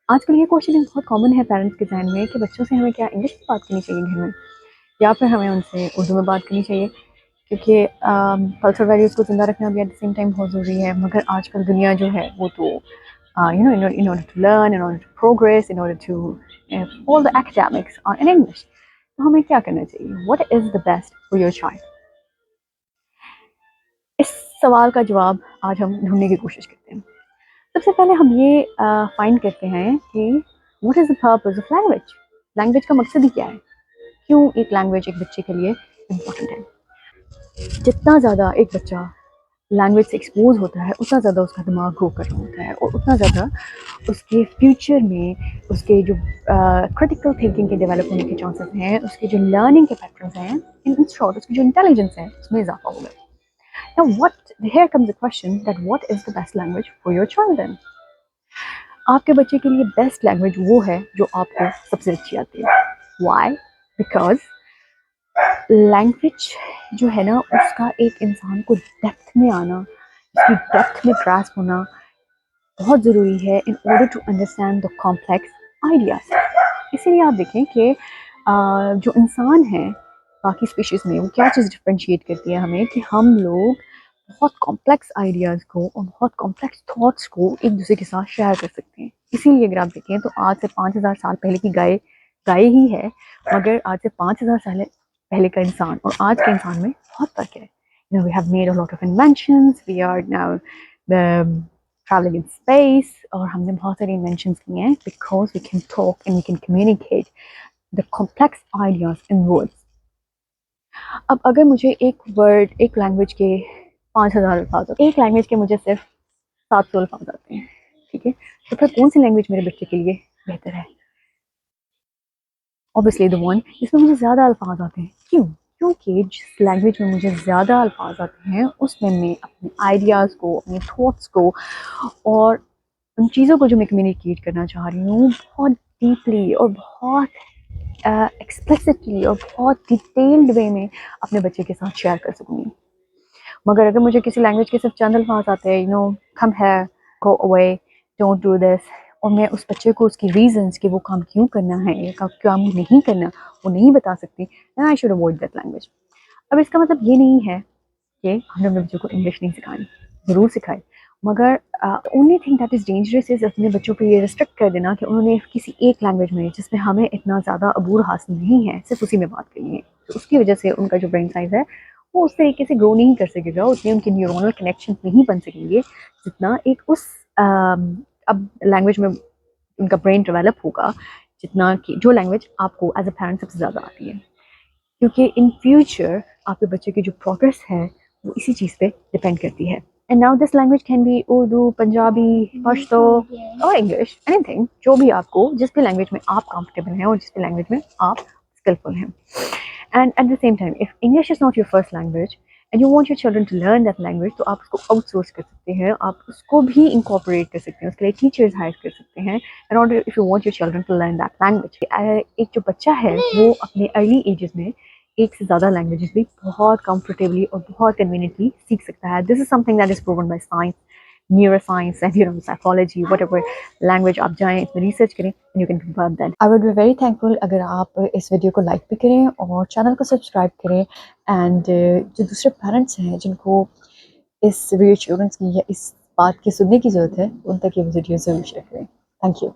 आजकल ये क्वेश्चन बहुत कॉमन है पेरेंट्स के ज़हन में कि बच्चों से हमें क्या इंग्लिश में बात करनी चाहिए घर में या फिर हमें उनसे उर्दू में बात करनी चाहिए, क्योंकि कल्चर वैल्यूज़ को ज़िंदा रखना भी एट द सेम टाइम बहुत ज़रूरी है। मगर आजकल दुनिया जो है वो तो in order to learn, in order to progress, in order to all the academics are in English. तो हमें क्या करना चाहिए? What is the best for your child? इस सवाल का जवाब आज हम ढूंढने की कोशिश करते हैं। सबसे पहले हम ये फाइंड करते हैं कि what is the purpose of language. Language का मकसद ही क्या है? क्यों एक लैंग्वेज एक बच्चे के लिए इम्पोर्टेंट है? जितना ज़्यादा एक बच्चा लैंग्वेज से एक्सपोज होता है उतना ज़्यादा उसका दिमाग ग्रो कर रहा होता है और उतना ज़्यादा उसके फ्यूचर में उसके जो क्रिटिकल थिंकिंग के डेवलप होने के चांसेस हैं, उसके जो लर्निंग के पैटर्न्स हैं, इन शॉर्ट उसकी जो इंटेलिजेंस है उसमें इजाफा होगा। Now what here comes the question that what is the best language for your child then? आपके बच्चे के लिए बेस्ट लैंग्वेज वो है जो आपको सबसे अच्छी आती है। Why? Because लैंग्वेज जो है ना उसका एक इंसान को डेप्थ में आना, उसकी डेप्थ में ग्रास्प होना बहुत ज़रूरी है in order to understand the complex ideas. इसीलिए आप देखें कि जो इंसान है बाकी स्पीशीज़ में वो क्या चीज़ डिफ्रेंशिएट करती है हमें कि हम लोग बहुत कॉम्प्लेक्स आइडियाज़ को और बहुत कॉम्प्लेक्स थॉट्स को एक दूसरे के साथ शेयर कर सकते हैं। इसीलिए अगर आप देखें तो आज से 5000 साल पहले की गाय ही है, मगर आज से 5000 साल पहले का इंसान और आज के इंसान में बहुत फ़र्क है। You know, we have made a lot of inventions. We are now traveling in space और हमने बहुत सारी inventions की हैं because we can talk and we can communicate the complex ideas in words. अब अगर मुझे एक लैंग्वेज के 5000 अल्फाज आते हैं, एक लैंग्वेज के मुझे सिर्फ 700 अल्फाज आते हैं, ठीक है, तो फिर कौन सी लैंग्वेज मेरे बच्चे के लिए बेहतर है? ऑब्वियसली द वन जिसमें मुझे ज़्यादा अल्फाज आते हैं। क्यों? क्योंकि जिस लैंग्वेज में मुझे ज़्यादा अल्फाज आते हैं उसमें मैं अपने आइडियाज़ को, अपने थॉट्स को और उन चीज़ों को जो मैं कम्युनिकेट करना चाह रही हूँ बहुत डीपली और बहुत एक्सप्लिसिटली और बहुत डिटेल्ड वे में अपने बच्चे के साथ शेयर कर सकूँगी। मगर अगर मुझे किसी लैंग्वेज के सिर्फ चंद अल्फाज आते हैं, कम है, go away, don't do this, और मैं उस बच्चे को उसकी रीजंस कि वो काम क्यों करना है या काम नहीं करना वो नहीं बता सकती, then I should avoid that language. अब इसका मतलब ये नहीं है कि हमने अपने बच्चों को इंग्लिश नहीं सिखानी, ज़रूर सिखाए, मगर only thing that is dangerous is अपने बच्चों को ये रिस्ट्रिक्ट कर देना कि उन्होंने किसी एक लैंग्वेज में जिसमें हमें इतना ज़्यादा अबूर हासिल नहीं है सिर्फ उसी में बात करनी है। तो उसकी वजह से उनका जो ब्रेन साइज़ है वो उस तरीके से ग्रो नहीं कर सकेगा, उतने उनके न्यूरोनल कनेक्शन नहीं बन सकेंगे जितना एक उस अब लैंग्वेज में उनका ब्रेन डेवलप होगा, जितना कि जो लैंग्वेज आपको एज अ पेरेंट सबसे ज़्यादा आती है। क्योंकि इन फ्यूचर आपके बच्चे की जो प्रोग्रेस है वो इसी चीज़ पे डिपेंड करती है। And now this language can be Urdu, Punjabi, Pashto और इंग्लिश, एनीथिंग, जो भी आपको जिस भी लैंग्वेज में आप कंफर्टेबल हैं और जिस भी लैंग्वेज में आप स्किलफुल हैं। And at the same time if English is not your first language and you want your children to learn that language, तो आप उसको आउटसोर्स कर सकते हैं, आप उसको भी इंकॉर्पोरेट कर सकते हैं, उसके लिए टीचर्स हायर कर सकते हैं in order if you want your children to learn that language. एक जो बच्चा है वो अपने अर्ली एजेस में एक से ज़्यादा लैंग्वेजेस भी बहुत कंफर्टेबली और बहुत कन्वीनियंटली सीख सकता है। This is something that is proven by science, neuroscience and psychology, whatever language आप जाएं इसमें रिसर्च करें, you can confirm that. I would be very thankful अगर आप इस वीडियो को लाइक भी करें और चैनल को सब्सक्राइब करें, एंड जो दूसरे पेरेंट्स हैं जिनको इस रीअश्योरेंस की या इस बात की सुनने की ज़रूरत है उन तक ये वीडियो ज़रूर शेयर करें। Thank you.